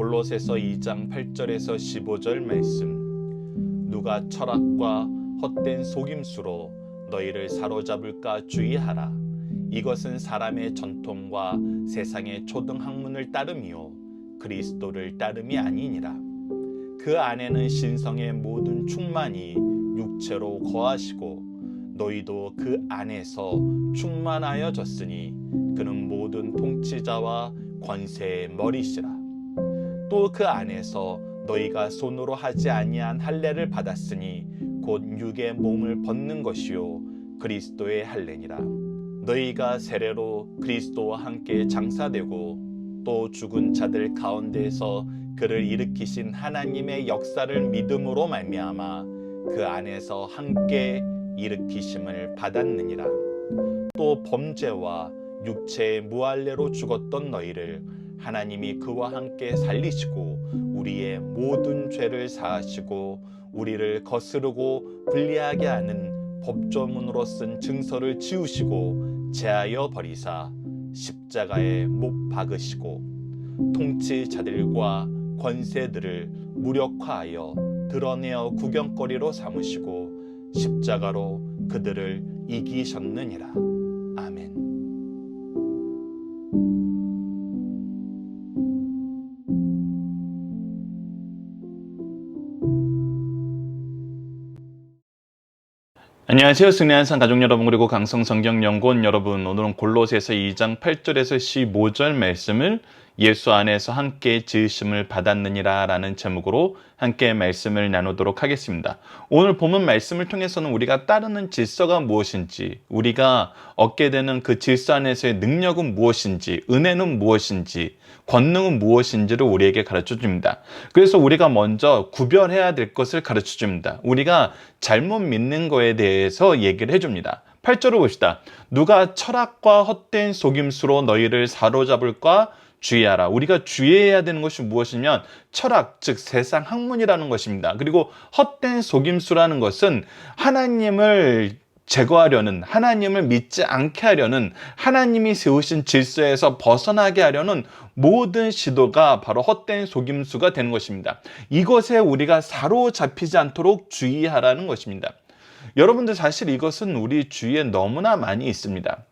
골로새서 2장 8절에서 15절 말씀. 누가 철학과 헛된 속임수로 너희를 사로잡을까 주의하라. 이것은 사람의 전통과 세상의 초등학문을 따름이요 그리스도를 따름이 아니니라. 그 안에는 신성의 모든 충만이 육체로 거하시고 너희도 그 안에서 충만하여졌으니 그는 모든 통치자와 권세의 머리시라. 또 그 안에서 너희가 손으로 하지 아니한 할례를 받았으니 곧 육의 몸을 벗는 것이요 그리스도의 할례니라. 너희가 세례로 그리스도와 함께 장사되고 또 죽은 자들 가운데에서 그를 일으키신 하나님의 역사를 믿음으로 말미암아 그 안에서 함께 일으키심을 받았느니라. 또 범죄와 육체의 무할례로 죽었던 너희를 하나님이 그와 함께 살리시고 우리의 모든 죄를 사하시고 우리를 거스르고 불리하게 하는 법조문으로 쓴 증서를 지우시고 제하여 버리사 십자가에 못 박으시고 통치자들과 권세들을 무력화하여 드러내어 구경거리로 삼으시고 십자가로 그들을 이기셨느니라. 아멘. 안녕하세요. 승리한산 가족 여러분, 그리고 강성성경연구원 여러분, 오늘은 골로새서 2장 8절에서 15절 말씀을 예수 안에서 함께 지으심을 받았느니라 라는 제목으로 함께 말씀을 나누도록 하겠습니다. 오늘 본문 말씀을 통해서는 우리가 따르는 질서가 무엇인지, 우리가 얻게 되는 그 질서 안에서의 능력은 무엇인지, 은혜는 무엇인지, 권능은 무엇인지를 우리에게 가르쳐 줍니다. 그래서 우리가 먼저 구별해야 될 것을 가르쳐 줍니다. 우리가 잘못 믿는 거에 대해서 얘기를 해줍니다. 8절을 봅시다. 누가 철학과 헛된 속임수로 너희를 사로잡을까 주의하라. 우리가 주의해야 되는 것이 무엇이냐면 철학, 즉 세상 학문이라는 것입니다. 그리고 헛된 속임수라는 것은 하나님을 제거하려는, 하나님을 믿지 않게 하려는, 하나님이 세우신 질서에서 벗어나게 하려는 모든 시도가 바로 헛된 속임수가 되는 것입니다. 이것에 우리가 사로잡히지 않도록 주의하라는 것입니다. 여러분들, 사실 이것은 우리 주위에 너무나 많이 있습니다.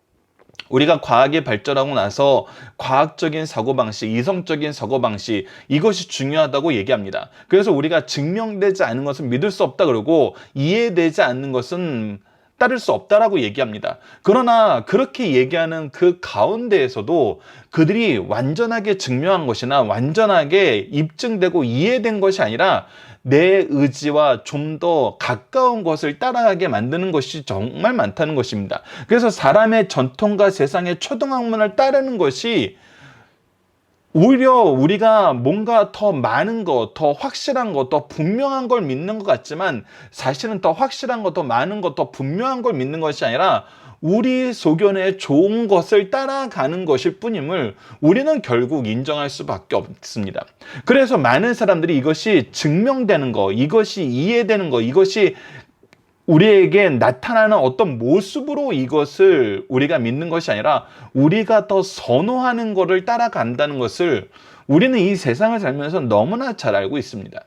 우리가 과학이 발전하고 나서 과학적인 사고방식, 이성적인 사고방식, 이것이 중요하다고 얘기합니다. 그래서 우리가 증명되지 않은 것은 믿을 수 없다 그러고 이해되지 않는 것은 따를 수 없다라고 얘기합니다. 그러나 그렇게 얘기하는 그 가운데에서도 그들이 완전하게 증명한 것이나 완전하게 입증되고 이해된 것이 아니라 내 의지와 좀 더 가까운 것을 따라가게 만드는 것이 정말 많다는 것입니다. 그래서 사람의 전통과 세상의 초등학문을 따르는 것이 오히려 우리가 뭔가 더 많은 것, 더 확실한 것, 더 분명한 걸 믿는 것 같지만 사실은 더 확실한 것, 더 많은 것, 더 분명한 걸 믿는 것이 아니라 우리 소견에 좋은 것을 따라가는 것일 뿐임을 우리는 결국 인정할 수밖에 없습니다. 그래서 많은 사람들이 이것이 증명되는 것, 이것이 이해되는 것, 이것이 우리에게 나타나는 어떤 모습으로 이것을 우리가 믿는 것이 아니라 우리가 더 선호하는 것을 따라간다는 것을 우리는 이 세상을 살면서 너무나 잘 알고 있습니다.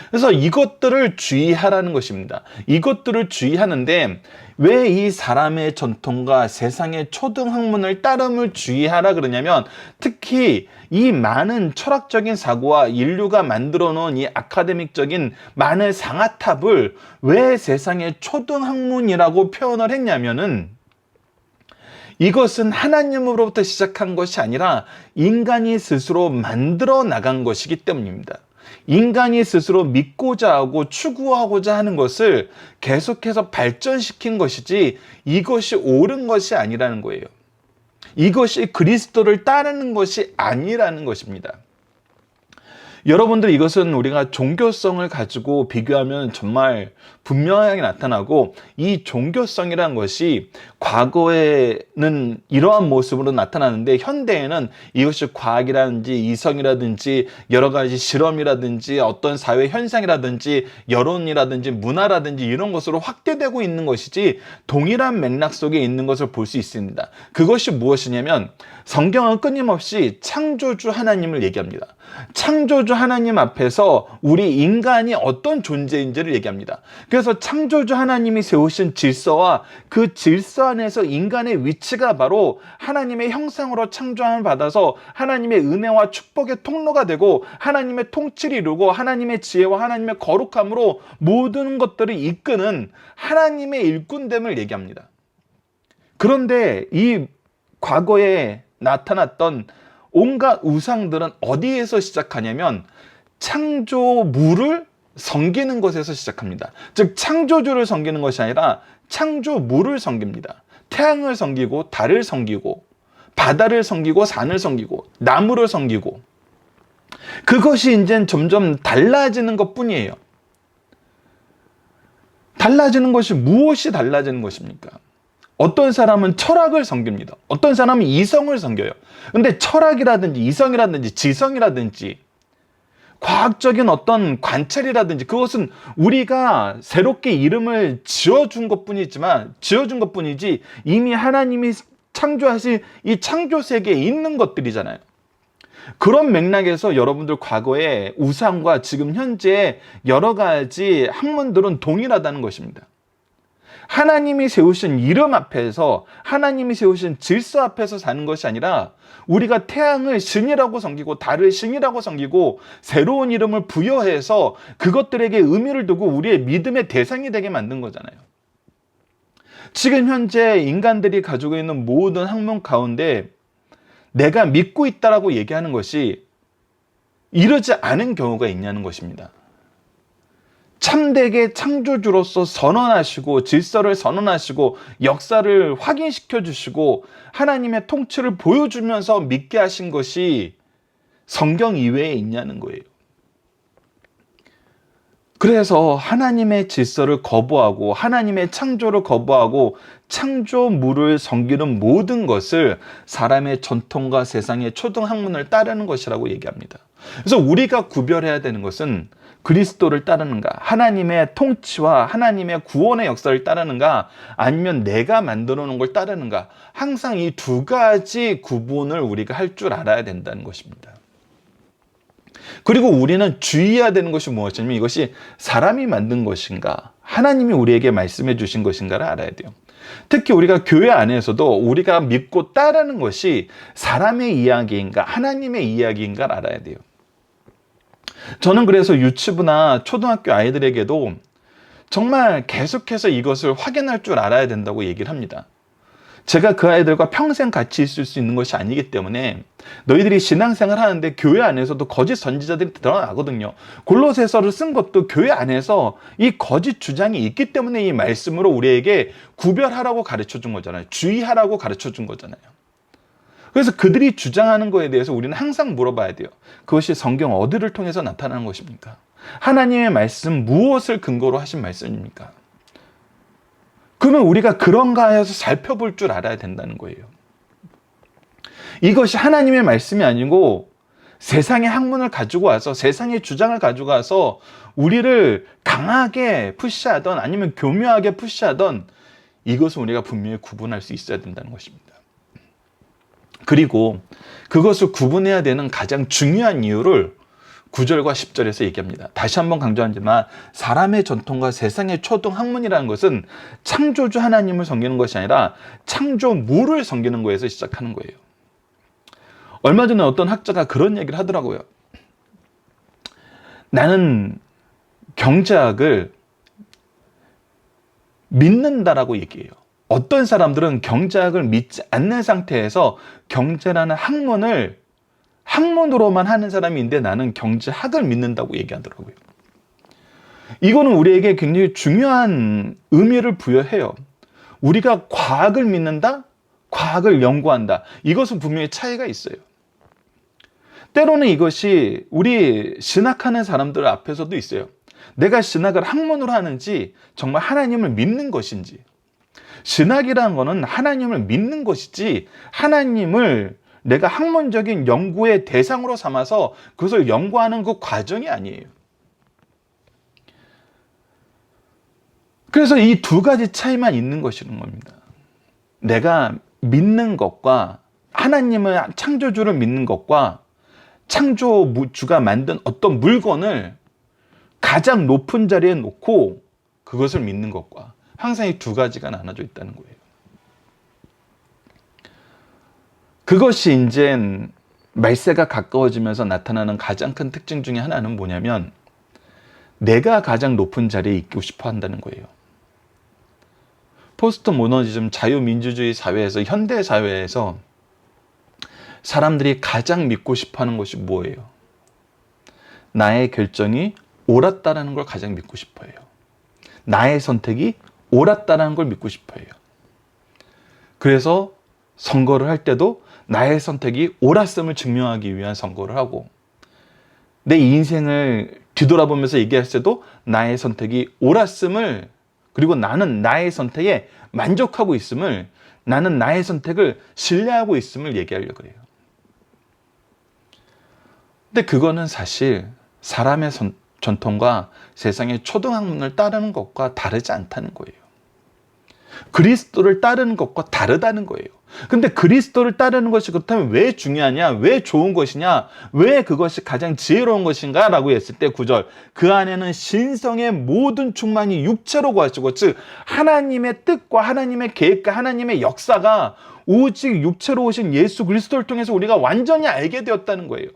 그래서 이것들을 주의하라는 것입니다. 이것들을 주의하는데 왜 이 사람의 전통과 세상의 초등학문을 따름을 주의하라 그러냐면 특히 이 많은 철학적인 사고와 인류가 만들어 놓은 이 아카데믹적인 많은 상아탑을 왜 세상의 초등학문이라고 표현을 했냐면은 이것은 하나님으로부터 시작한 것이 아니라 인간이 스스로 만들어 나간 것이기 때문입니다. 인간이 스스로 믿고자 하고 추구하고자 하는 것을 계속해서 발전시킨 것이지 이것이 옳은 것이 아니라는 거예요. 이것이 그리스도를 따르는 것이 아니라는 것입니다. 여러분들, 이것은 우리가 종교성을 가지고 비교하면 정말 분명하게 나타나고 이 종교성이라는 것이 과거에는 이러한 모습으로 나타나는데 현대에는 이것이 과학이라든지 이성이라든지 여러 가지 실험이라든지 어떤 사회 현상이라든지 여론이라든지 문화라든지 이런 것으로 확대되고 있는 것이지 동일한 맥락 속에 있는 것을 볼 수 있습니다. 그것이 무엇이냐면 성경은 끊임없이 창조주 하나님을 얘기합니다. 창조주 하나님 앞에서 우리 인간이 어떤 존재인지를 얘기합니다. 그래서 창조주 하나님이 세우신 질서와 그 질서 안에서 인간의 위치가 바로 하나님의 형상으로 창조함을 받아서 하나님의 은혜와 축복의 통로가 되고 하나님의 통치를 이루고 하나님의 지혜와 하나님의 거룩함으로 모든 것들을 이끄는 하나님의 일꾼됨을 얘기합니다. 그런데 이 과거에 나타났던 온갖 우상들은 어디에서 시작하냐면 창조물을 섬기는 것에서 시작합니다. 즉 창조주를 섬기는 것이 아니라 창조물을 섬깁니다. 태양을 섬기고 달을 섬기고 바다를 섬기고 산을 섬기고 나무를 섬기고, 그것이 이제 점점 달라지는 것뿐이에요. 달라지는 것이 무엇이 달라지는 것입니까? 어떤 사람은 철학을 섬깁니다. 어떤 사람은 이성을 섬겨요. 근데 철학이라든지 이성이라든지 지성이라든지 과학적인 어떤 관찰이라든지 그것은 우리가 새롭게 이름을 지어준 것뿐이지 이미 하나님이 창조하신 이 창조 세계에 있는 것들이잖아요. 그런 맥락에서 여러분들 과거의 우상과 지금 현재 여러 가지 학문들은 동일하다는 것입니다. 하나님이 세우신 이름 앞에서, 하나님이 세우신 질서 앞에서 사는 것이 아니라 우리가 태양을 신이라고 섬기고 달을 신이라고 섬기고 새로운 이름을 부여해서 그것들에게 의미를 두고 우리의 믿음의 대상이 되게 만든 거잖아요. 지금 현재 인간들이 가지고 있는 모든 학문 가운데 내가 믿고 있다라고 얘기하는 것이 이르지 않은 경우가 있냐는 것입니다. 참되게 창조주로서 선언하시고 질서를 선언하시고 역사를 확인시켜 주시고 하나님의 통치를 보여주면서 믿게 하신 것이 성경 이외에 있냐는 거예요. 그래서 하나님의 질서를 거부하고 하나님의 창조를 거부하고 창조물을 섬기는 모든 것을 사람의 전통과 세상의 초등학문을 따르는 것이라고 얘기합니다. 그래서 우리가 구별해야 되는 것은 그리스도를 따르는가, 하나님의 통치와 하나님의 구원의 역사를 따르는가, 아니면 내가 만들어 놓은 걸 따르는가, 항상 이 두 가지 구분을 우리가 할 줄 알아야 된다는 것입니다. 그리고 우리는 주의해야 되는 것이 무엇이냐면 이것이 사람이 만든 것인가, 하나님이 우리에게 말씀해 주신 것인가를 알아야 돼요. 특히 우리가 교회 안에서도 우리가 믿고 따르는 것이 사람의 이야기인가 하나님의 이야기인가를 알아야 돼요. 저는 그래서 유치부나 초등학교 아이들에게도 정말 계속해서 이것을 확인할 줄 알아야 된다고 얘기를 합니다. 제가 그 아이들과 평생 같이 있을 수 있는 것이 아니기 때문에 너희들이 신앙생활 하는데 교회 안에서도 거짓 선지자들이 드러나거든요. 골로새서를 쓴 것도 교회 안에서 이 거짓 주장이 있기 때문에 이 말씀으로 우리에게 구별하라고 가르쳐 준 거잖아요. 주의하라고 가르쳐 준 거잖아요. 그래서 그들이 주장하는 거에 대해서 우리는 항상 물어봐야 돼요. 그것이 성경 어디를 통해서 나타나는 것입니까? 하나님의 말씀 무엇을 근거로 하신 말씀입니까? 그러면 우리가 그런가 해서 살펴볼 줄 알아야 된다는 거예요. 이것이 하나님의 말씀이 아니고 세상의 학문을 가지고 와서 세상의 주장을 가지고 와서 우리를 강하게 푸시하던 아니면 교묘하게 푸시하던 이것을 우리가 분명히 구분할 수 있어야 된다는 것입니다. 그리고 그것을 구분해야 되는 가장 중요한 이유를 9절과 10절에서 얘기합니다. 다시 한번 강조하지만 사람의 전통과 세상의 초등학문이라는 것은 창조주 하나님을 섬기는 것이 아니라 창조물을 섬기는 거에서 시작하는 거예요. 얼마 전에 어떤 학자가 그런 얘기를 하더라고요. 나는 경제학을 믿는다라고 얘기해요. 어떤 사람들은 경제학을 믿지 않는 상태에서 경제라는 학문으로만 하는 사람이 있는데 나는 경제학을 믿는다고 얘기하더라고요. 이거는 우리에게 굉장히 중요한 의미를 부여해요. 우리가 과학을 믿는다? 과학을 연구한다. 이것은 분명히 차이가 있어요. 때로는 이것이 우리 신학하는 사람들 앞에서도 있어요. 내가 신학을 학문으로 하는지 정말 하나님을 믿는 것인지. 신학이라는 것은 하나님을 믿는 것이지 하나님을 내가 학문적인 연구의 대상으로 삼아서 그것을 연구하는 그 과정이 아니에요. 그래서 이 두 가지 차이만 있는 것이는 겁니다. 내가 믿는 것과 하나님을 창조주를 믿는 것과 창조주가 만든 어떤 물건을 가장 높은 자리에 놓고 그것을 믿는 것과 항상 이 두 가지가 나눠져 있다는 거예요. 그것이 이제 말세가 가까워지면서 나타나는 가장 큰 특징 중에 하나는 뭐냐면 내가 가장 높은 자리에 있고 싶어 한다는 거예요. 포스트 모더니즘 자유민주주의 사회에서 현대 사회에서 사람들이 가장 믿고 싶어 하는 것이 뭐예요? 나의 결정이 옳았다라는 걸 가장 믿고 싶어 해요. 나의 선택이 옳았다라는 걸 믿고 싶어 해요. 그래서 선거를 할 때도 나의 선택이 옳았음을 증명하기 위한 선거를 하고 내 인생을 뒤돌아보면서 얘기할 때도 나의 선택이 옳았음을 그리고 나는 나의 선택에 만족하고 있음을 나는 나의 선택을 신뢰하고 있음을 얘기하려고 해요. 근데 그거는 사실 사람의 전통과 세상의 초등학문을 따르는 것과 다르지 않다는 거예요. 그리스도를 따르는 것과 다르다는 거예요. 근데 그리스도를 따르는 것이 그렇다면 왜 중요하냐? 왜 좋은 것이냐? 왜 그것이 가장 지혜로운 것인가? 라고 했을 때 9절 그 안에는 신성의 모든 충만이 육체로 거하시고 즉 하나님의 뜻과 하나님의 계획과 하나님의 역사가 오직 육체로 오신 예수 그리스도를 통해서 우리가 완전히 알게 되었다는 거예요.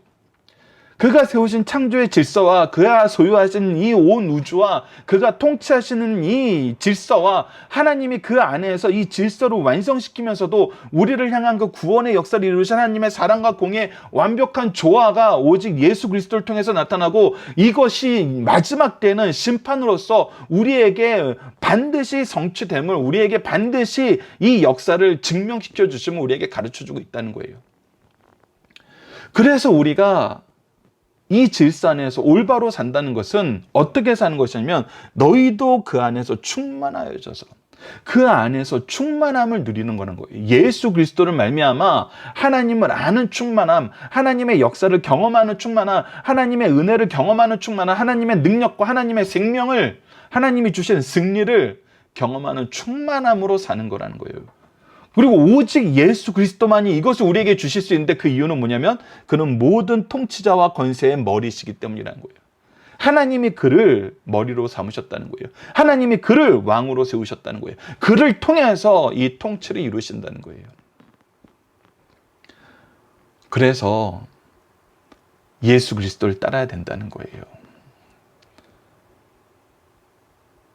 그가 세우신 창조의 질서와 그가 소유하신 이 온 우주와 그가 통치하시는 이 질서와 하나님이 그 안에서 이 질서를 완성시키면서도 우리를 향한 그 구원의 역사를 이루신 하나님의 사랑과 공의 완벽한 조화가 오직 예수 그리스도를 통해서 나타나고 이것이 마지막 때는 심판으로서 우리에게 반드시 성취됨을 우리에게 반드시 이 역사를 증명시켜 주심을 우리에게 가르쳐주고 있다는 거예요. 그래서 우리가 이 질서 안에서 올바로 산다는 것은 어떻게 사는 것이냐면 너희도 그 안에서 충만하여져서 그 안에서 충만함을 누리는 거는 거예요. 예수 그리스도를 말미암아 하나님을 아는 충만함, 하나님의 역사를 경험하는 충만함, 하나님의 은혜를 경험하는 충만함, 하나님의 능력과 하나님의 생명을 하나님이 주신 승리를 경험하는 충만함으로 사는 거라는 거예요. 그리고 오직 예수 그리스도만이 이것을 우리에게 주실 수 있는데 그 이유는 뭐냐면 그는 모든 통치자와 권세의 머리시기 때문이라는 거예요. 하나님이 그를 머리로 삼으셨다는 거예요. 하나님이 그를 왕으로 세우셨다는 거예요. 그를 통해서 이 통치를 이루신다는 거예요. 그래서 예수 그리스도를 따라야 된다는 거예요.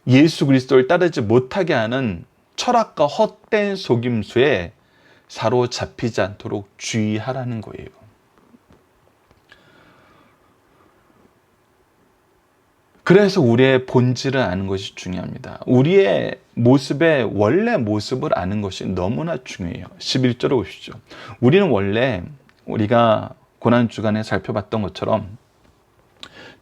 예수 그리스도를 따르지 못하게 하는 철학과 헛된 속임수에 사로잡히지 않도록 주의하라는 거예요. 그래서 우리의 본질을 아는 것이 중요합니다. 우리의 모습의 원래 모습을 아는 것이 너무나 중요해요. 11절을 보십시오. 우리는 원래 우리가 고난주간에 살펴봤던 것처럼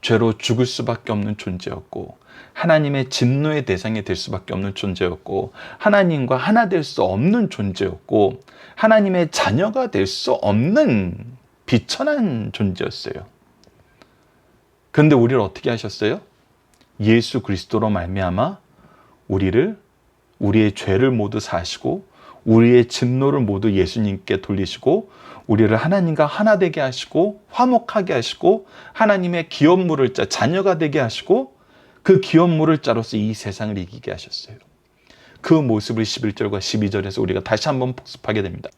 죄로 죽을 수밖에 없는 존재였고 하나님의 진노의 대상이 될 수밖에 없는 존재였고 하나님과 하나 될 수 없는 존재였고 하나님의 자녀가 될 수 없는 비천한 존재였어요. 그런데 우리를 어떻게 하셨어요? 예수 그리스도로 말미암아 우리의 죄를 모두 사하시고 우리의 진노를 모두 예수님께 돌리시고 우리를 하나님과 하나 되게 하시고 화목하게 하시고 하나님의 기업 물을 자 자녀가 되게 하시고 그 기업 물을 자로서 이 세상을 이기게 하셨어요. 그 모습을 11절과 12절에서 우리가 다시 한번 복습하게 됩니다.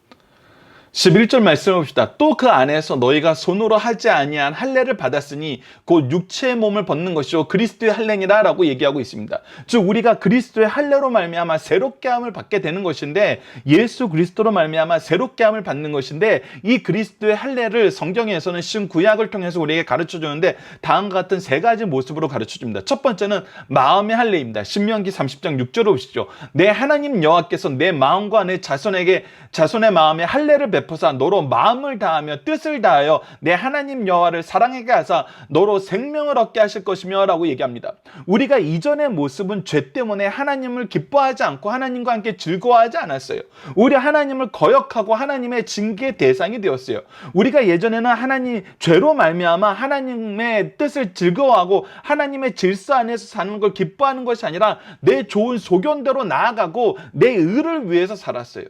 11절 말씀을 봅시다. 또 그 안에서 너희가 손으로 하지 아니한 할례를 받았으니 곧 육체의 몸을 벗는 것이요 그리스도의 할례니라 라고 얘기하고 있습니다. 즉 우리가 그리스도의 할례로 말미암아 새롭게 함을 받게 되는 것인데 예수 그리스도로 말미암아 새롭게 함을 받는 것인데 이 그리스도의 할례를 성경에서는 신구약을 통해서 우리에게 가르쳐주는데 다음과 같은 세 가지 모습으로 가르쳐줍니다. 첫 번째는 마음의 할례입니다. 신명기 30장 6절을 보시죠. 내 하나님 여호와께서 내 마음과 내 자손의 마음에 할례를 베푸사 너로 마음을 다하며 뜻을 다하여 내 하나님 여호와를 사랑하게 하사 너로 생명을 얻게 하실 것이며 라고 얘기합니다. 우리가 이전의 모습은 죄 때문에 하나님을 기뻐하지 않고 하나님과 함께 즐거워하지 않았어요. 우리 하나님을 거역하고 하나님의 징계의 대상이 되었어요. 우리가 예전에는 하나님 죄로 말미암아 하나님의 뜻을 즐거워하고 하나님의 질서 안에서 사는 걸 기뻐하는 것이 아니라 내 좋은 소견대로 나아가고 내 의를 위해서 살았어요.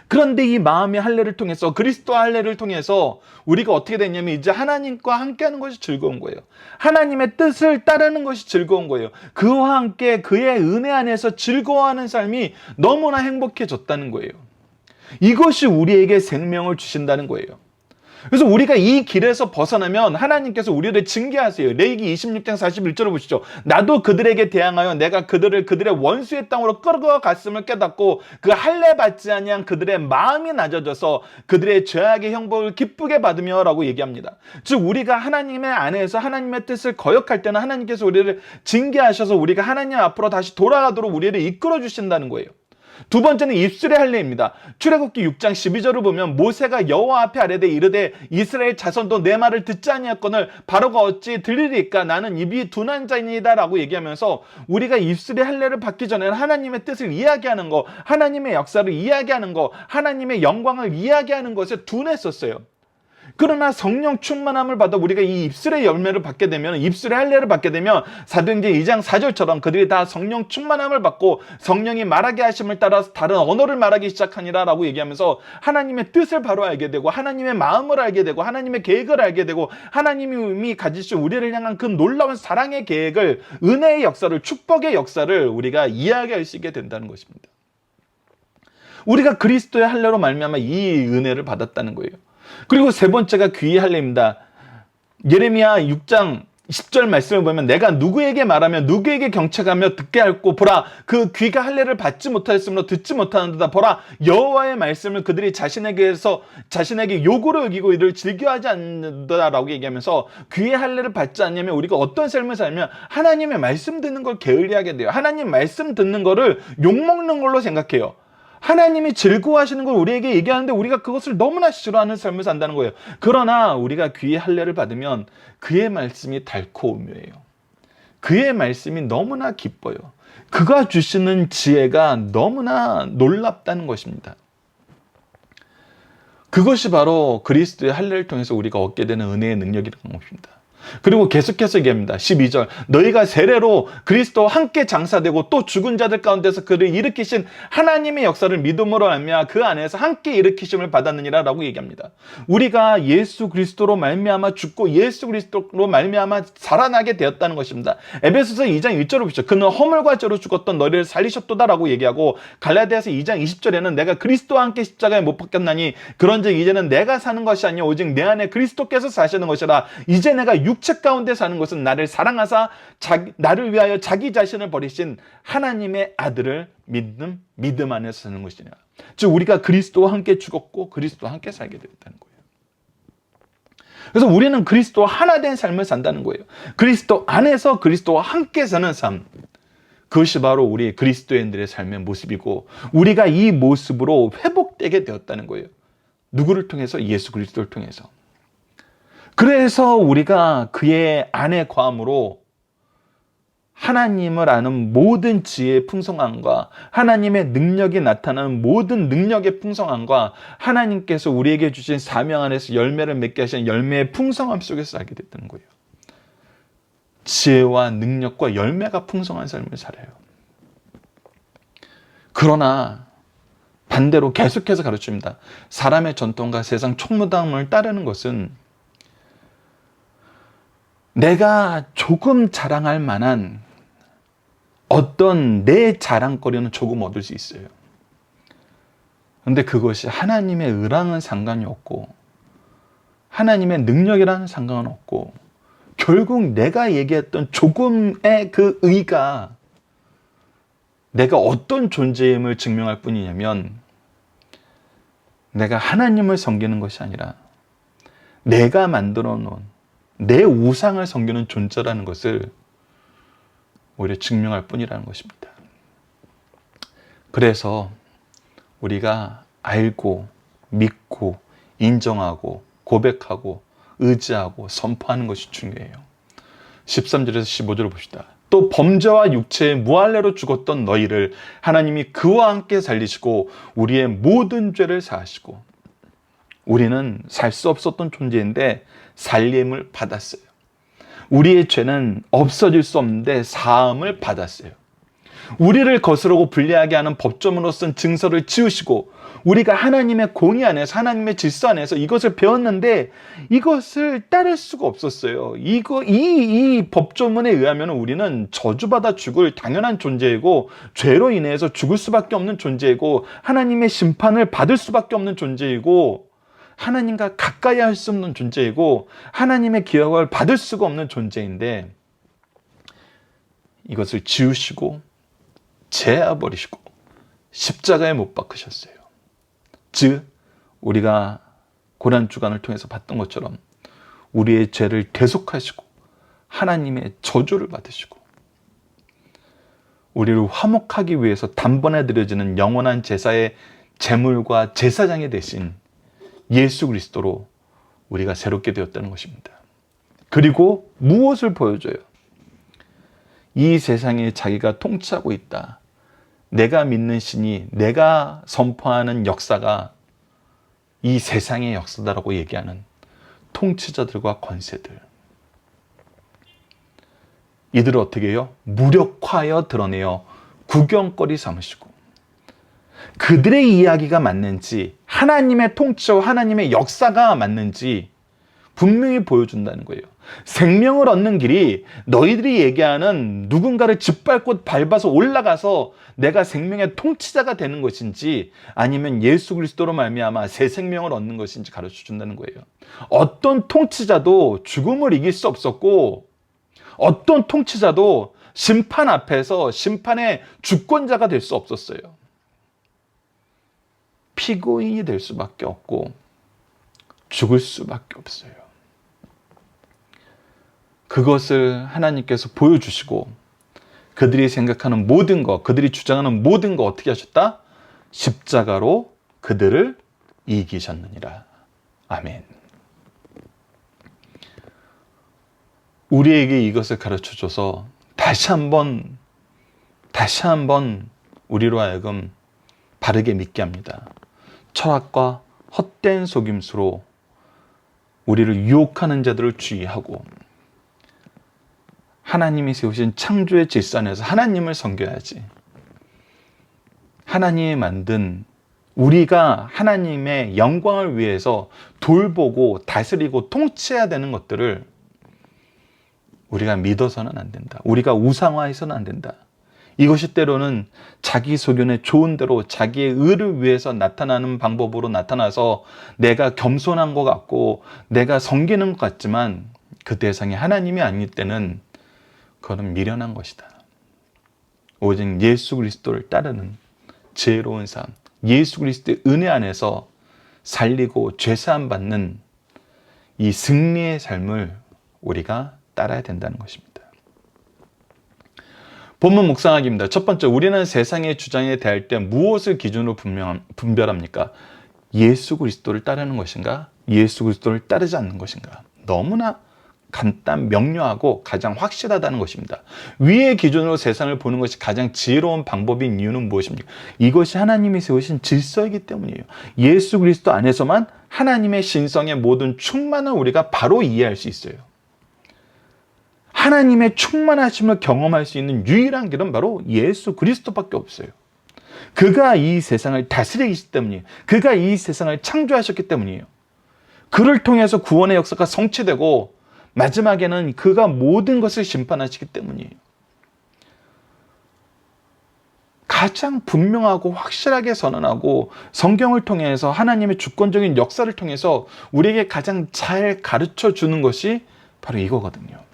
그런데 이 마음의 할례를 통해서, 그리스도 할례를 통해서 우리가 어떻게 됐냐면 이제 하나님과 함께하는 것이 즐거운 거예요. 하나님의 뜻을 따르는 것이 즐거운 거예요. 그와 함께 그의 은혜 안에서 즐거워하는 삶이 너무나 행복해졌다는 거예요. 이것이 우리에게 생명을 주신다는 거예요. 그래서 우리가 이 길에서 벗어나면 하나님께서 우리를 징계하세요. 레위기 26장 41절을 보시죠. 나도 그들에게 대항하여 내가 그들을 그들의 원수의 땅으로 끌어갔음을 깨닫고 그 할례 받지 아니한 그들의 마음이 낮아져서 그들의 죄악의 형벌을 기쁘게 받으며 라고 얘기합니다. 즉 우리가 하나님의 안에서 하나님의 뜻을 거역할 때는 하나님께서 우리를 징계하셔서 우리가 하나님 앞으로 다시 돌아가도록 우리를 이끌어 주신다는 거예요. 두 번째는 입술의 할례입니다. 출애굽기 6장 12절을 보면 모세가 여호와 앞에 아뢰되 이르되 이스라엘 자손도 내 말을 듣지 아니하거늘 바로가 어찌 들으리까 나는 입이 둔한 자이니이다 라고 얘기하면서 우리가 입술의 할례를 받기 전에는 하나님의 뜻을 이야기하는 거, 하나님의 역사를 이야기하는 거, 하나님의 영광을 이야기하는 것에 둔했었어요. 그러나 성령 충만함을 받아 우리가 이 입술의 열매를 받게 되면, 입술의 할례를 받게 되면 사도행전 2장 4절처럼 그들이 다 성령 충만함을 받고 성령이 말하게 하심을 따라서 다른 언어를 말하기 시작하니라 라고 얘기하면서 하나님의 뜻을 바로 알게 되고 하나님의 마음을 알게 되고 하나님의 계획을 알게 되고 하나님이 가지신 우리를 향한 그 놀라운 사랑의 계획을, 은혜의 역사를, 축복의 역사를 우리가 이야기할 수 있게 된다는 것입니다. 우리가 그리스도의 할례로 말미암아 이 은혜를 받았다는 거예요. 그리고 세 번째가 귀의 할례입니다. 예레미야 6장 10절 말씀을 보면 내가 누구에게 말하며 누구에게 경책하며 듣게 할고 보라 그 귀가 할례를 받지 못하였으므로 듣지 못하는도다. 보라 여호와의 말씀을 그들이 자신에게 요구로 여기고 이를 즐겨하지 않는다라고 얘기하면서 귀의 할례를 받지 않냐면 우리가 어떤 삶을 살면 하나님의 말씀 듣는 걸 게을리하게 돼요. 하나님 말씀 듣는 거를 욕먹는 걸로 생각해요. 하나님이 즐거워하시는 걸 우리에게 얘기하는데 우리가 그것을 너무나 싫어하는 삶을 산다는 거예요. 그러나 우리가 귀의 할례를 받으면 그의 말씀이 달코오묘해요. 그의 말씀이 너무나 기뻐요. 그가 주시는 지혜가 너무나 놀랍다는 것입니다. 그것이 바로 그리스도의 할례를 통해서 우리가 얻게 되는 은혜의 능력이라는 것입니다. 그리고 계속해서 얘기합니다. 12절 너희가 세례로 그리스도와 함께 장사되고 또 죽은 자들 가운데서 그를 일으키신 하나님의 역사를 믿음으로 알며 그 안에서 함께 일으키심을 받았느니라 라고 얘기합니다. 우리가 예수 그리스도로 말미암아 죽고 예수 그리스도로 말미암아 살아나게 되었다는 것입니다. 에베소서 2장 1절을 보시죠. 그는 허물과 죄로 죽었던 너희를 살리셨도다 라고 얘기하고 갈라디아서 2장 20절에는 내가 그리스도와 함께 십자가에 못 박혔나니 그런즉 이제는 내가 사는 것이 아니요 오직 내 안에 그리스도께서 사시는 것이라. 이제 내가 육체 가운데 사는 것은 나를 사랑하사 나를 위하여 자기 자신을 버리신 하나님의 아들을 믿음 안에서 사는 것이냐. 즉 우리가 그리스도와 함께 죽었고 그리스도와 함께 살게 되었다는 거예요. 그래서 우리는 그리스도와 하나 된 삶을 산다는 거예요. 그리스도 안에서 그리스도와 함께 사는 삶. 그것이 바로 우리 그리스도인들의 삶의 모습이고 우리가 이 모습으로 회복되게 되었다는 거예요. 누구를 통해서? 예수 그리스도를 통해서. 그래서 우리가 그의 안에 거함으로 하나님을 아는 모든 지혜의 풍성함과 하나님의 능력이 나타나는 모든 능력의 풍성함과 하나님께서 우리에게 주신 사명 안에서 열매를 맺게 하시는 열매의 풍성함 속에서 살게 됐다는 거예요. 지혜와 능력과 열매가 풍성한 삶을 살아요. 그러나 반대로 계속해서 가르칩니다. 사람의 전통과 세상 총무당을 따르는 것은 내가 조금 자랑할 만한 어떤 내 자랑거리는 조금 얻을 수 있어요. 그런데 그것이 하나님의 의랑은 상관이 없고 하나님의 능력이라는 상관은 없고 결국 내가 얘기했던 조금의 그 의가 내가 어떤 존재임을 증명할 뿐이냐면 내가 하나님을 섬기는 것이 아니라 내가 만들어 놓은 내 우상을 섬기는 존재라는 것을 오히려 증명할 뿐이라는 것입니다. 그래서 우리가 알고 믿고 인정하고 고백하고 의지하고 선포하는 것이 중요해요. 13절에서 15절을 봅시다. 또 범죄와 육체의 무할례로 죽었던 너희를 하나님이 그와 함께 살리시고 우리의 모든 죄를 사하시고 우리는 살 수 없었던 존재인데 살림을 받았어요. 우리의 죄는 없어질 수 없는데 사함을 받았어요. 우리를 거스르고 불리하게 하는 법조문으로 쓴 증서를 지우시고 우리가 하나님의 공의 안에서 하나님의 질서 안에서 이것을 배웠는데 이것을 따를 수가 없었어요. 이 법조문에 의하면 우리는 저주받아 죽을 당연한 존재이고 죄로 인해서 죽을 수밖에 없는 존재이고 하나님의 심판을 받을 수밖에 없는 존재이고 하나님과 가까이 할 수 없는 존재이고 하나님의 기억을 받을 수가 없는 존재인데 이것을 지우시고 제어버리시고 십자가에 못 박으셨어요. 즉 우리가 고난주간을 통해서 봤던 것처럼 우리의 죄를 대속하시고 하나님의 저주를 받으시고 우리를 화목하기 위해서 단번에 드려지는 영원한 제사의 제물과 제사장이 되신 예수 그리스도로 우리가 새롭게 되었다는 것입니다. 그리고 무엇을 보여줘요? 이 세상에 자기가 통치하고 있다. 내가 믿는 신이, 내가 선포하는 역사가 이 세상의 역사다라고 얘기하는 통치자들과 권세들. 이들을 어떻게 해요? 무력화하여 드러내어 구경거리 삼으시고 그들의 이야기가 맞는지 하나님의 통치와 하나님의 역사가 맞는지 분명히 보여준다는 거예요. 생명을 얻는 길이 너희들이 얘기하는 누군가를 짓밟고 밟아서 올라가서 내가 생명의 통치자가 되는 것인지 아니면 예수 그리스도로 말미암아 새 생명을 얻는 것인지 가르쳐준다는 거예요. 어떤 통치자도 죽음을 이길 수 없었고 어떤 통치자도 심판 앞에서 심판의 주권자가 될 수 없었어요. 피고인이 될 수밖에 없고 죽을 수밖에 없어요. 그것을 하나님께서 보여주시고 그들이 생각하는 모든 것, 그들이 주장하는 모든 것 어떻게 하셨다? 십자가로 그들을 이기셨느니라. 아멘. 우리에게 이것을 가르쳐줘서 다시 한번 우리로 하여금 바르게 믿게 합니다. 철학과 헛된 속임수로 우리를 유혹하는 자들을 주의하고 하나님이 세우신 창조의 질서 안에서 하나님을 섬겨야지. 하나님이 만든 우리가 하나님의 영광을 위해서 돌보고 다스리고 통치해야 되는 것들을 우리가 믿어서는 안 된다. 우리가 우상화해서는 안 된다. 이것이 때로는 자기 소견에 좋은 대로 자기의 의를 위해서 나타나는 방법으로 나타나서 내가 겸손한 것 같고 내가 섬기는 것 같지만 그 대상이 하나님이 아닐 때는 그거는 미련한 것이다. 오직 예수 그리스도를 따르는 지혜로운 삶, 예수 그리스도의 은혜 안에서 살리고 죄사함 받는 이 승리의 삶을 우리가 따라야 된다는 것입니다. 본문 묵상하기입니다. 첫 번째, 우리는 세상의 주장에 대할 때 무엇을 기준으로 분별합니까? 예수 그리스도를 따르는 것인가? 예수 그리스도를 따르지 않는 것인가? 너무나 간단 명료하고 가장 확실하다는 것입니다. 위의 기준으로 세상을 보는 것이 가장 지혜로운 방법인 이유는 무엇입니까? 이것이 하나님이 세우신 질서이기 때문이에요. 예수 그리스도 안에서만 하나님의 신성의 모든 충만을 우리가 바로 이해할 수 있어요. 하나님의 충만하심을 경험할 수 있는 유일한 길은 바로 예수 그리스도밖에 없어요. 그가 이 세상을 다스리기 때문이에요. 그가 이 세상을 창조하셨기 때문이에요. 그를 통해서 구원의 역사가 성취되고 마지막에는 그가 모든 것을 심판하시기 때문이에요. 가장 분명하고 확실하게 선언하고 성경을 통해서 하나님의 주권적인 역사를 통해서 우리에게 가장 잘 가르쳐 주는 것이 바로 이거거든요.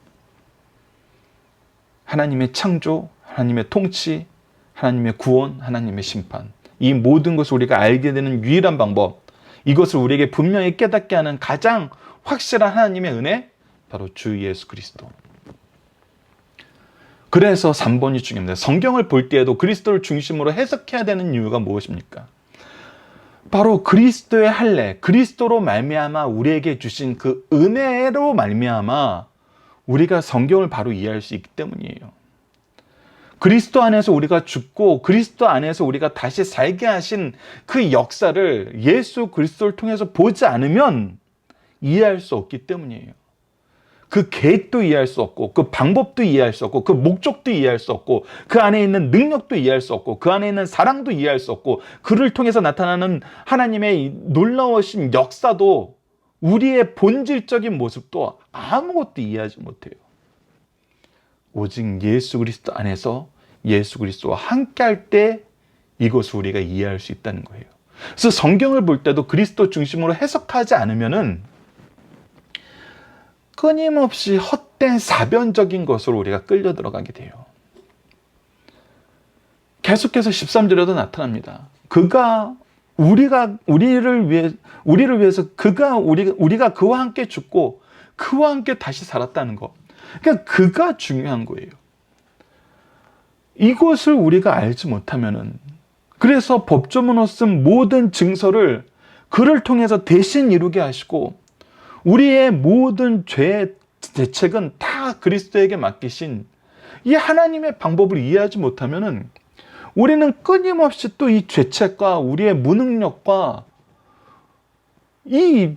하나님의 창조, 하나님의 통치, 하나님의 구원, 하나님의 심판. 이 모든 것을 우리가 알게 되는 유일한 방법, 이것을 우리에게 분명히 깨닫게 하는 가장 확실한 하나님의 은혜, 바로 주 예수 그리스도. 그래서 3번이 중요합니다. 성경을 볼 때에도 그리스도를 중심으로 해석해야 되는 이유가 무엇입니까? 바로 그리스도의 할례, 그리스도로 말미암아 우리에게 주신 그 은혜로 말미암아 우리가 성경을 바로 이해할 수 있기 때문이에요. 그리스도 안에서 우리가 죽고 그리스도 안에서 우리가 다시 살게 하신 그 역사를 예수 그리스도를 통해서 보지 않으면 이해할 수 없기 때문이에요. 그 계획도 이해할 수 없고, 그 방법도 이해할 수 없고, 그 목적도 이해할 수 없고, 그 안에 있는 능력도 이해할 수 없고, 그 안에 있는 사랑도 이해할 수 없고, 그를 통해서 나타나는 하나님의 놀라우신 역사도, 우리의 본질적인 모습도 아무것도 이해하지 못해요. 오직 예수 그리스도 안에서 예수 그리스도와 함께할 때 이것을 우리가 이해할 수 있다는 거예요. 그래서 성경을 볼 때도 그리스도 중심으로 해석하지 않으면은 끊임없이 헛된 사변적인 것으로 우리가 끌려 들어가게 돼요. 계속해서 13절에도 나타납니다. 그가 우리를 위해서 우리가 그와 함께 죽고 그와 함께 다시 살았다는 것. 그러니까 그가 중요한 거예요. 이것을 우리가 알지 못하면은, 그래서 법조문으로 쓴 모든 증서를 그를 통해서 대신 이루게 하시고, 우리의 모든 죄의 대책은 다 그리스도에게 맡기신 이 하나님의 방법을 이해하지 못하면은, 우리는 끊임없이 또 이 죄책과 우리의 무능력과 이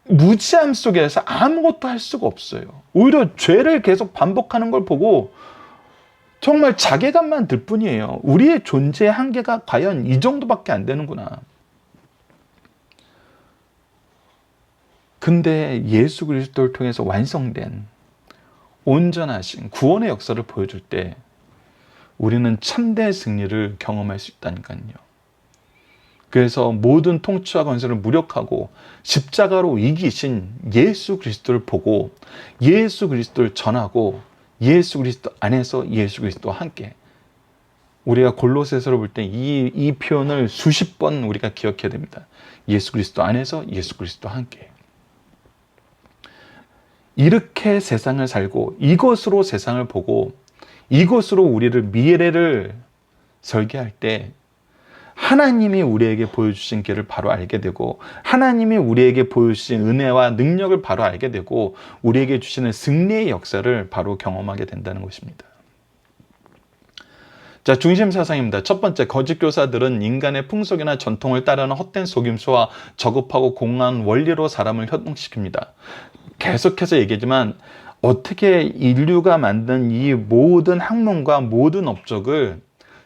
무지함 속에서 아무것도 할 수가 없어요. 오히려 죄를 계속 반복하는 걸 보고 정말 자괴감만 들 뿐이에요. 우리의 존재의 한계가 과연 이 정도밖에 안 되는구나. 근데 예수 그리스도를 통해서 완성된 온전하신 구원의 역사를 보여줄 때 우리는 참된 승리를 경험할 수 있다니까요. 그래서 모든 통치와 권세를 무력하고 십자가로 이기신 예수 그리스도를 보고 예수 그리스도를 전하고 예수 그리스도 안에서 예수 그리스도와 함께, 우리가 골로새서를 볼 때 이 표현을 수십 번 우리가 기억해야 됩니다. 예수 그리스도 안에서 예수 그리스도와 함께. 이렇게 세상을 살고 이것으로 세상을 보고 이것으로 우리를 미래를 설계할 때 하나님이 우리에게 보여주신 길을 바로 알게 되고, 하나님이 우리에게 보여주신 은혜와 능력을 바로 알게 되고, 우리에게 주시는 승리의 역사를 바로 경험하게 된다는 것입니다. 자, 중심 사상입니다. 첫 번째, 거짓 교사들은 인간의 풍속이나 전통을 따르는 헛된 속임수와 저급하고 공허한 원리로 사람을 현혹시킵니다. 계속해서 얘기하지만 어떻게 인류가 만든 이 모든 학문과 모든 업적을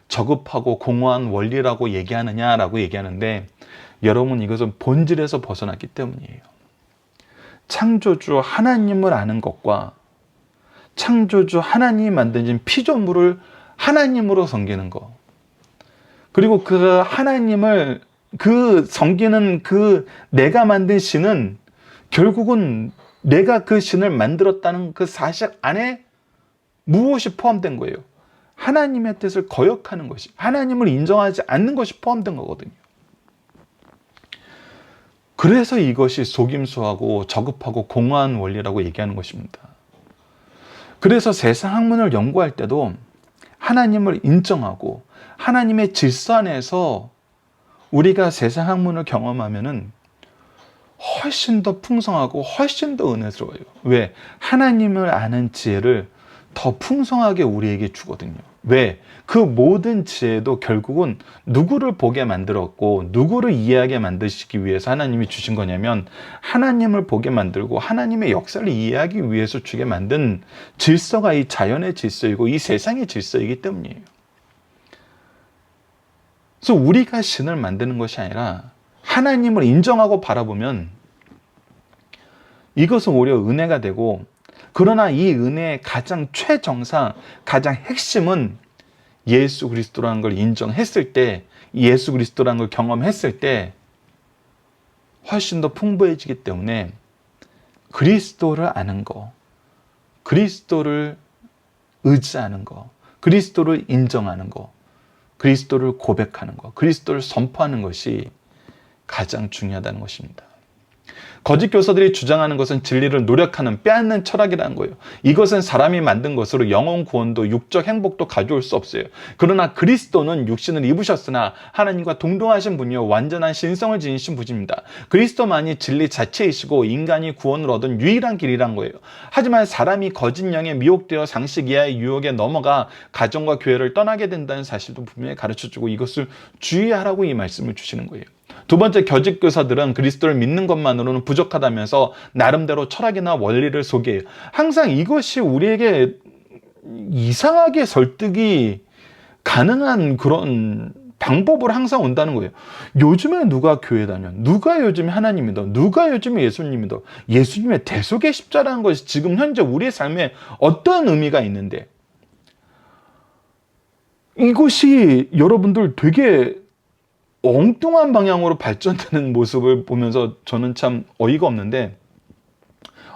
저급하고 공허한 원리라고 얘기하느냐라고 얘기하는데, 여러분, 이것은 본질에서 벗어났기 때문이에요. 창조주 하나님을 아는 것과 창조주 하나님이 만드신 피조물을 하나님으로 섬기는 것, 그리고 그 하나님을 섬기는 내가 만든 신은 결국은 내가 그 신을 만들었다는 그 사실 안에 무엇이 포함된 거예요? 하나님의 뜻을 거역하는 것이, 하나님을 인정하지 않는 것이 포함된 거거든요. 그래서 이것이 속임수하고 저급하고 공허한 원리라고 얘기하는 것입니다. 그래서 세상 학문을 연구할 때도 하나님을 인정하고 하나님의 질서 안에서 우리가 세상 학문을 경험하면은 훨씬 더 풍성하고 훨씬 더 은혜스러워요. 왜? 하나님을 아는 지혜를 더 풍성하게 우리에게 주거든요. 왜? 그 모든 지혜도 결국은 누구를 보게 만들었고 누구를 이해하게 만드시기 위해서 하나님이 주신 거냐면, 하나님을 보게 만들고 하나님의 역사를 이해하기 위해서 주게 만든 질서가 이 자연의 질서이고 이 세상의 질서이기 때문이에요. 그래서 우리가 신을 만드는 것이 아니라 하나님을 인정하고 바라보면 이것은 오히려 은혜가 되고, 그러나 이 은혜의 가장 최정상, 가장 핵심은 예수 그리스도라는 걸 인정했을 때, 예수 그리스도라는 걸 경험했을 때 훨씬 더 풍부해지기 때문에 그리스도를 아는 거, 그리스도를 의지하는 거, 그리스도를 인정하는 거, 그리스도를 고백하는 거, 그리스도를 선포하는 것이 가장 중요하다는 것입니다. 거짓 교사들이 주장하는 것은 진리를 노력하는 빼앗는 철학이라는 거예요. 이것은 사람이 만든 것으로 영혼 구원도 육적 행복도 가져올 수 없어요. 그러나 그리스도는 육신을 입으셨으나 하나님과 동등하신 분이요 완전한 신성을 지니신 분입니다. 그리스도만이 진리 자체이시고 인간이 구원을 얻은 유일한 길이란 거예요. 하지만 사람이 거짓 영에 미혹되어 상식 이하의 유혹에 넘어가 가정과 교회를 떠나게 된다는 사실도 분명히 가르쳐주고 이것을 주의하라고 이 말씀을 주시는 거예요. 두 번째, 거짓 교사들은 그리스도를 믿는 것만으로는 부족하다면서 나름대로 철학이나 원리를 소개해요. 항상 이것이 우리에게 이상하게 설득이 가능한 그런 방법으로 항상 온다는 거예요. 요즘에 누가 교회 다녀? 누가 요즘에 하나님 믿어? 누가 요즘에 예수님 믿어? 예수님의 대속의 십자라는 것이 지금 현재 우리의 삶에 어떤 의미가 있는데, 이것이 여러분들 되게 엉뚱한 방향으로 발전되는 모습을 보면서 저는 참 어이가 없는데,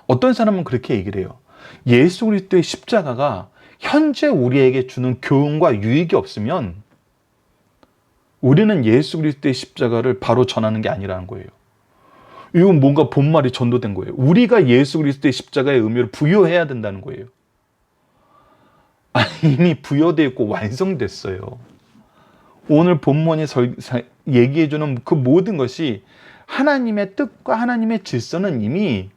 어떤 사람은 그렇게 얘기를 해요. 예수 그리스도의 십자가가 현재 우리에게 주는 교훈과 유익이 없으면 우리는 예수 그리스도의 십자가를 바로 전하는 게 아니라는 거예요. 이건 뭔가 본말이 전도된 거예요. 우리가 예수 그리스도의 십자가의 의미를 부여해야 된다는 거예요. 이미 부여되어 있고 완성됐어요. 오늘 본문이 얘기해주는 그 모든 것이 하나님의 뜻과 하나님의 질서는 이미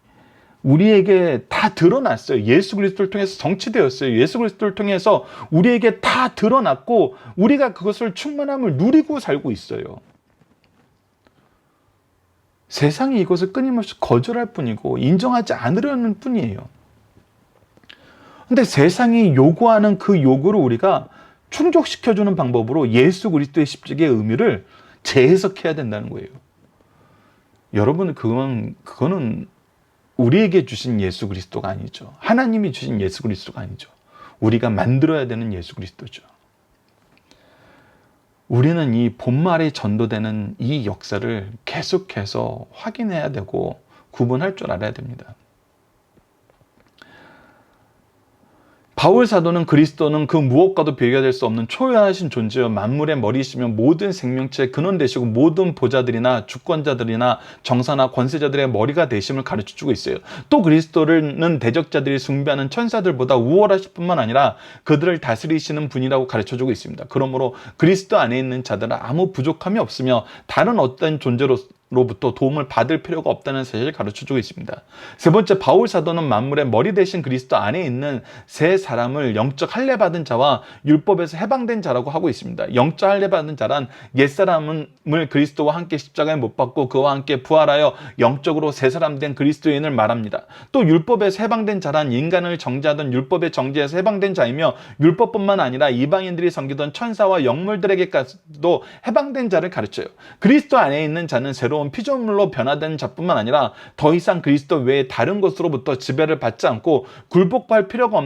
우리에게 다 드러났어요. 예수 그리스도를 통해서 성취되었어요. 예수 그리스도를 통해서 우리에게 다 드러났고 우리가 그것을 충만함을 누리고 살고 있어요. 세상이 이것을 끊임없이 거절할 뿐이고 인정하지 않으려는 뿐이에요. 근데 세상이 요구하는 그 요구를 우리가 충족시켜주는 방법으로 예수 그리스도의 십자가의 의미를 재해석해야 된다는 거예요. 여러분, 그거는 우리에게 주신 예수 그리스도가 아니죠. 하나님이 주신 예수 그리스도가 아니죠. 우리가 만들어야 되는 예수 그리스도죠. 우리는 이 본말에 전도되는 이 역사를 계속해서 확인해야 되고 구분할 줄 알아야 됩니다. 바울 사도는 그리스도는 그 무엇과도 비교될 수 없는 초유하신 존재여 만물의 머리이시며 모든 생명체의 근원 되시고 모든 보좌들이나 주권자들이나 정사나 권세자들의 머리가 되심을 가르쳐주고 있어요. 또 그리스도는 대적자들이 숭배하는 천사들보다 우월하실 뿐만 아니라 그들을 다스리시는 분이라고 가르쳐주고 있습니다. 그러므로 그리스도 안에 있는 자들은 아무 부족함이 없으며 다른 어떤 존재로부터 도움을 받을 필요가 없다는 사실을 가르쳐주고 있습니다. 세 번째, 바울 사도는 만물의 머리 대신 그리스도 안에 있는 세 사람을 영적 할례 받은 자와 율법에서 해방된 자라고 하고 있습니다. 영적 할례 받은 자란 옛사람을 그리스도와 함께 십자가에 못 박고 그와 함께 부활하여 영적으로 새 사람 된 그리스도인을 말합니다. 또 율법에서 해방된 자란 인간을 정죄하던 율법의 정죄에서 해방된 자이며 율법뿐만 아니라 이방인들이 섬기던 천사와 영물들에게까지도 해방된 자를 가르쳐요. 그리스도 안에 있는 자는 새로운 피조물로 변화된 자뿐만 아니라 더 이상 그리스도 외에 다른 것으로부터 지배를 받지 않고 굴복할 필요가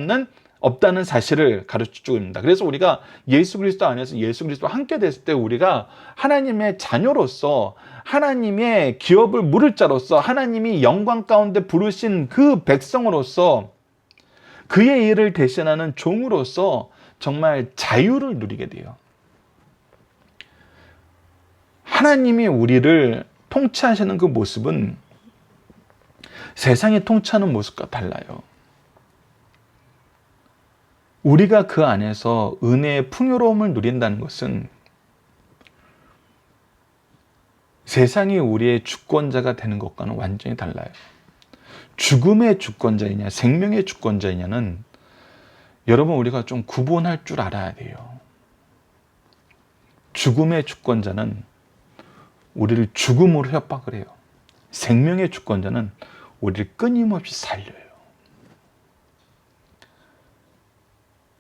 없다는 사실을 가르쳐주고 있습니다. 그래서 우리가 예수 그리스도 안에서 예수 그리스도와 함께 됐을 때 우리가 하나님의 자녀로서 하나님의 기업을 물을 자로서 하나님이 영광 가운데 부르신 그 백성으로서 그의 일을 대신하는 종으로서 정말 자유를 누리게 돼요. 하나님이 우리를 통치하시는 그 모습은 세상이 통치하는 모습과 달라요. 우리가 그 안에서 은혜의 풍요로움을 누린다는 것은 세상이 우리의 주권자가 되는 것과는 완전히 달라요. 죽음의 주권자이냐 생명의 주권자이냐는 여러분 우리가 좀 구분할 줄 알아야 돼요. 죽음의 주권자는 우리를 죽음으로 협박을 해요. 생명의 주권자는 우리를 끊임없이 살려요.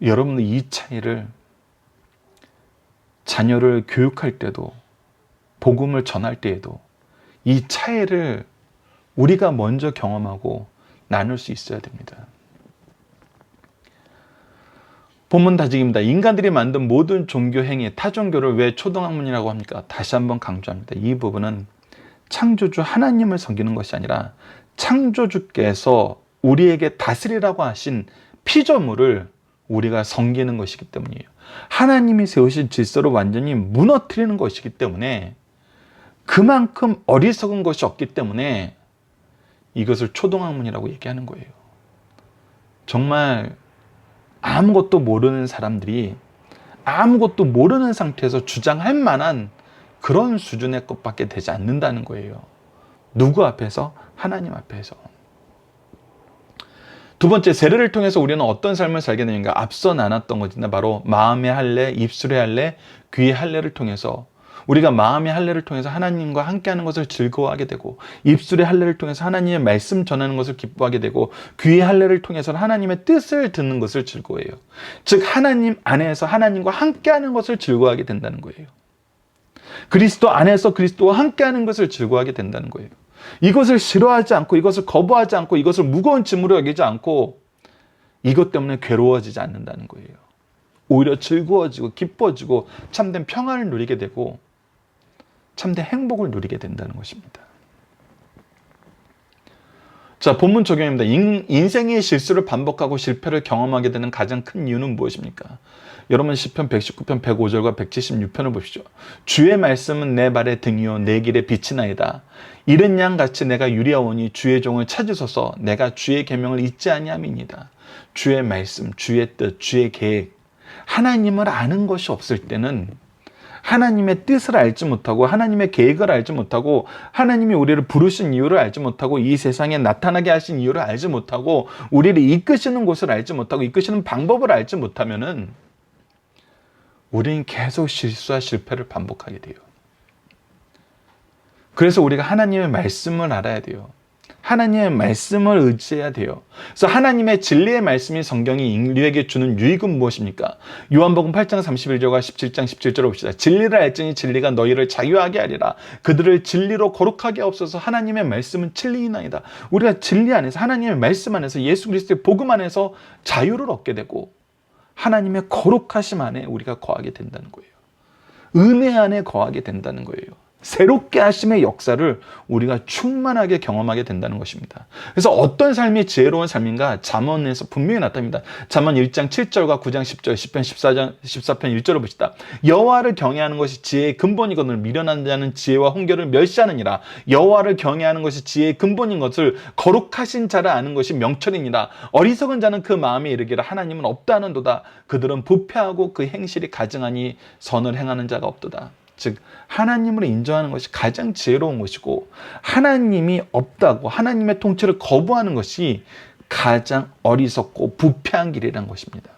여러분은 이 차이를 자녀를 교육할 때도 복음을 전할 때에도 이 차이를 우리가 먼저 경험하고 나눌 수 있어야 됩니다. 본문 다짐입니다. 인간들이 만든 모든 종교 행위, 타종교를 왜 초등학문이라고 합니까? 다시 한번 강조합니다. 이 부분은 창조주 하나님을 섬기는 것이 아니라 창조주께서 우리에게 다스리라고 하신 피조물을 우리가 섬기는 것이기 때문이에요. 하나님이 세우신 질서를 완전히 무너뜨리는 것이기 때문에 그만큼 어리석은 것이 없기 때문에 이것을 초등학문이라고 얘기하는 거예요. 정말 아무것도 모르는 사람들이 아무것도 모르는 상태에서 주장할 만한 그런 수준의 것밖에 되지 않는다는 거예요. 누구 앞에서? 하나님 앞에서. 두 번째, 세례를 통해서 우리는 어떤 삶을 살게 되는가? 앞서 나눴던 것인데 바로 마음의 할례, 입술의 할례, 귀의 할례를 통해서 우리가 마음의 할례를 통해서 하나님과 함께하는 것을 즐거워하게 되고, 입술의 할례를 통해서 하나님의 말씀 전하는 것을 기뻐하게 되고, 귀의 할례를 통해서는 하나님의 뜻을 듣는 것을 즐거워해요. 즉 하나님 안에서 하나님과 함께하는 것을 즐거워하게 된다는 거예요. 그리스도 안에서 그리스도와 함께하는 것을 즐거워하게 된다는 거예요. 이것을 싫어하지 않고, 이것을 거부하지 않고, 이것을 무거운 짐으로 여기지 않고, 이것 때문에 괴로워지지 않는다는 거예요. 오히려 즐거워지고 기뻐지고 참된 평안을 누리게 되고 참된 행복을 누리게 된다는 것입니다. 자, 본문 적용입니다. 인생의 실수를 반복하고 실패를 경험하게 되는 가장 큰 이유는 무엇입니까? 여러분 시편 119편 105절과 176편을 보시죠. 주의 말씀은 내 발의 등이요 내 길의 빛이나이다. 이른 양같이 내가 유리하오니 주의 종을 찾으소서. 내가 주의 계명을 잊지 아니함이니이다. 주의 말씀, 주의 뜻, 주의 계획, 하나님을 아는 것이 없을 때는 하나님의 뜻을 알지 못하고 하나님의 계획을 알지 못하고 하나님이 우리를 부르신 이유를 알지 못하고 이 세상에 나타나게 하신 이유를 알지 못하고 우리를 이끄시는 곳을 알지 못하고 이끄시는 방법을 알지 못하면은 우리는 계속 실수와 실패를 반복하게 돼요. 그래서 우리가 하나님의 말씀을 알아야 돼요. 하나님의 말씀을 의지해야 돼요. 그래서 하나님의 진리의 말씀이 성경이 인류에게 주는 유익은 무엇입니까? 요한복음 8장 31절과 17장 17절을 봅시다. 진리를 알지니 진리가 너희를 자유하게 하리라. 그들을 진리로 거룩하게 하옵소서. 하나님의 말씀은 진리이나이다. 우리가 진리 안에서 하나님의 말씀 안에서 예수 그리스도의 복음 안에서 자유를 얻게 되고 하나님의 거룩하심 안에 우리가 거하게 된다는 거예요. 은혜 안에 거하게 된다는 거예요. 새롭게 하심의 역사를 우리가 충만하게 경험하게 된다는 것입니다. 그래서 어떤 삶이 지혜로운 삶인가? 잠언에서 분명히 나타납니다. 잠언 1장 7절과 9장 10절, 10편 14편 1절을 봅시다. 여호와를 경외하는 것이 지혜의 근본이거늘 미련한 자는 지혜와 훈계를 멸시하느니라. 여호와를 경외하는 것이 지혜의 근본인 것을 거룩하신 자를 아는 것이 명철이니라. 어리석은 자는 그 마음에 이르기를 하나님은 없다는도다. 그들은 부패하고 그 행실이 가증하니 선을 행하는 자가 없도다. 즉 하나님을 인정하는 것이 가장 지혜로운 것이고 하나님이 없다고 하나님의 통치를 거부하는 것이 가장 어리석고 부패한 길이라는 것입니다.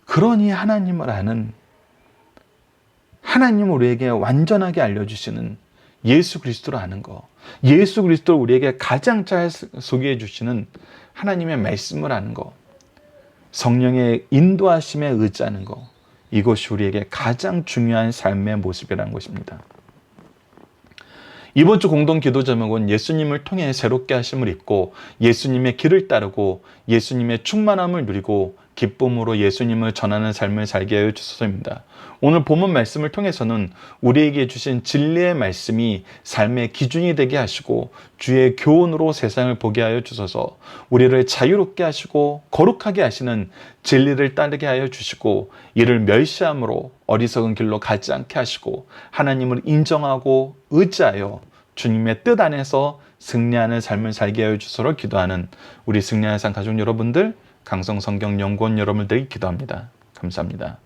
그러니 하나님을 아는, 하나님을 우리에게 완전하게 알려주시는 예수 그리스도를 아는 것, 예수 그리스도를 우리에게 가장 잘 소개해 주시는 하나님의 말씀을 아는 것, 성령의 인도하심에 의지하는 것, 이것이 우리에게 가장 중요한 삶의 모습이라는 것입니다. 이번 주 공동 기도 제목은 예수님을 통해 새롭게 하심을 입고 예수님의 길을 따르고 예수님의 충만함을 누리고 기쁨으로 예수님을 전하는 삶을 살게 하여 주소서입니다. 오늘 본문 말씀을 통해서는 우리에게 주신 진리의 말씀이 삶의 기준이 되게 하시고 주의 교훈으로 세상을 보게 하여 주소서. 우리를 자유롭게 하시고 거룩하게 하시는 진리를 따르게 하여 주시고 이를 멸시함으로 어리석은 길로 가지 않게 하시고 하나님을 인정하고 의지하여 주님의 뜻 안에서 승리하는 삶을 살게 하여 주소서 기도하는 우리 승리하는 삶 가족 여러분들, 강성성경연구원 여러분들이 기도합니다. 감사합니다.